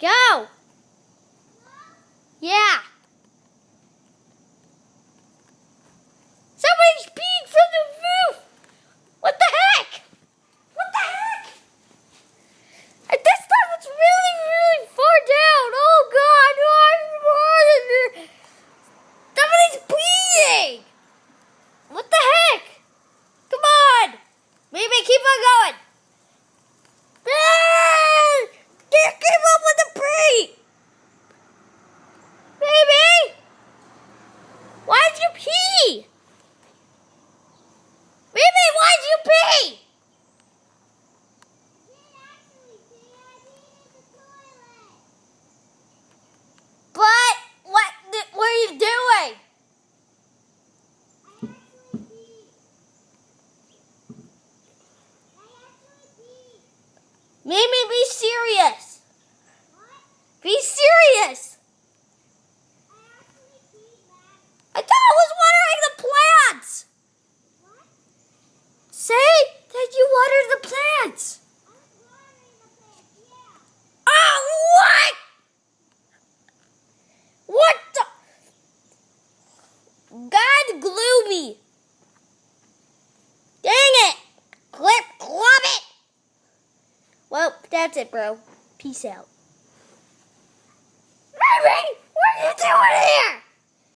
Go! Yeah! Somebody's peeing from the roof! What the heck? What the heck? And this time it's really, really far down! Oh God! Somebody's peeing! What the heck? Come on! Maybe keep on going! Can't keep up with the pee! Baby! Why'd you pee? Baby, why'd you pee? But what are you doing? Mimi, be serious. Be serious. I thought I was watering the plants. Say that you watered the plants. Oh, what? What the? God gloomy. Dang it. Club it. Well, that's it, bro. Peace out. Baby, what are you doing here?